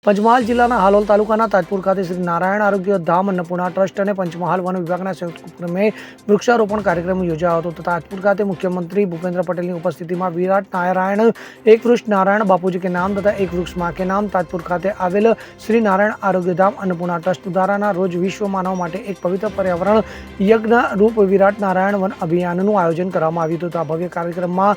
પંચમહાલ જિલ્લાના હાલોલ તાલુકાના તાજપુર ખાતે શ્રી નારાયણ આરોગ્ય ધામ અન્નપૂર્ણા ટ્રસ્ટ અને પંચમહાલ વન વિભાગના સંયુક્ત ઉપક્રમે વૃક્ષારોપણ કાર્યક્રમ યોજાયો હતો તથા તાજપુર ખાતે મુખ્યમંત્રી ભૂપેન્દ્ર પટેલની ઉપસ્થિતિમાં વિરાટ નારાયણ એક વૃક્ષ નારાયણ બાપુજી કે નામ તથા એક વૃક્ષ માં કે નામ તાજપુર ખાતે આવેલ શ્રી નારાયણ આરોગ્ય ધામ અન્નપૂર્ણા ટ્રસ્ટ દ્વારાના રોજ વિશ્વ માનવ માટે એક પવિત્ર પર્યાવરણ યજ્ઞ રૂપ વિરાટ નારાયણ વન અભિયાનનું આયોજન કરવામાં આવ્યું હતું. આ ભવ્ય કાર્યક્રમમાં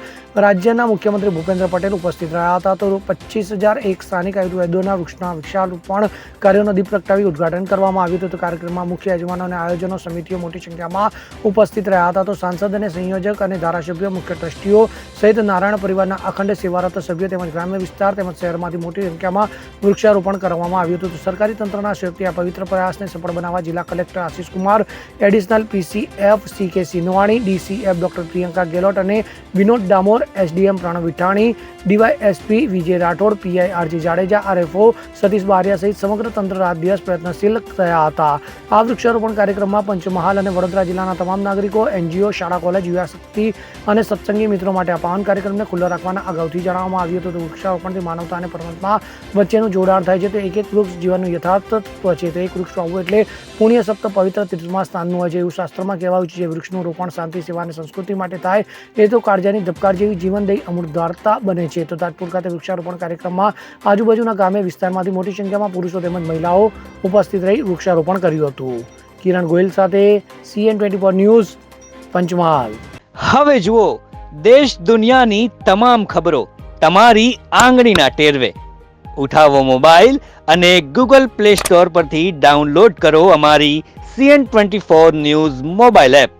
રાજ્યના મુખ્યમંત્રી ભૂપેન્દ્ર પટેલ ઉપસ્થિત રહ્યા હતા. તો 25,001 સ્થાનિક આયુર્વેદોના વૃક્ષારોપણ કાર્યોનો દીપ પ્રગટાવી ઉદઘાટન કરવામાં આવ્યું હતું. કાર્યક્રમમાં મુખ્ય યજમાનો અને આયોજનો સમિતિઓ મોટી સંખ્યામાં ઉપસ્થિત રહ્યા હતા. તો સાંસદ અને સંયોજક અને ધારાસભ્યો, મુખ્ય ટ્રસ્ટીઓ સહિત નારાયણ પરિવારના અખંડ સેવારત સભ્યો તેમજ ગ્રામ્ય વિસ્તાર તેમજ શહેરમાંથી મોટી સંખ્યામાં વૃક્ષારોપણ કરવામાં આવ્યું હતું. સરકારી તંત્રના સહયોગથી આ પવિત્ર પ્રયાસને સફળ બનાવવા જિલ્લા collector Ashish Kumar, additional PCF CK સિનવાણી, DCF doctor Priyanka Gehlot અને વિનોદ ડામોર, SDM પ્રણવ વિઠાણી, DYSP વિજય Rathod, PI RJ Jadeja, RFO Satish Bariya સહિત સમગ્ર તંત્ર રાત દિવસ પ્રયત્નશીલ થયા હતા. આ વૃક્ષારોપણ કાર્યક્રમમાં પંચમહાલ અને વડોદરા જિલ્લાના તમામ નાગરિકો, NGO, શાળા, કોલેજ, યુવાશક્તિ અને સત્સંગી મિત્રો માટે આ પાવન કાર્યક્રમને ખુલ્લો રાખવાના અગાઉથી જણાવવામાં આવ્યું હતું. વૃક્ષારોપણથી માનવતા અને પરમાત્મા વચ્ચેનું જોડાણ થાય છે. તો એક વૃક્ષ જીવનનું યથાર્થ તત્વ છે. તો એક વૃક્ષ વાવવું એટલે પુણ્ય સપ્ત પવિત્ર તીર્થમાં સ્થાનનું હોય છે એવું શાસ્ત્રમાં કહેવાયું છે. જે વૃક્ષનું રોપણ શાંતિ, સેવા અને સંસ્કૃતિ માટે થાય એ તો કાળજાની ધબકાર જેવી જીવનદાયી અમૃતધારતા બને છે. તો તાજપુર ખાતે વૃક્ષારોપણ કાર્યક્રમમાં આજુબાજુના ગામે વિસ્તારમાંથી મોટી સંખ્યામાં પુરુષો તેમજ મહિલાઓ ઉપસ્થિત રહી વૃક્ષારોપણ કર્યું હતું. કિરણ ગોયલ સાથે CN24 ન્યૂઝ, પંચમહાલ. હવે જુઓ દેશ દુનિયાની તમામ ખબરો તમારી આંગળીના ટેરવે. ઉઠાવો મોબાઈલ અને Google Play Store પરથી ડાઉનલોડ કરો અમારી CN24 ન્યૂઝ મોબાઈલ એપ.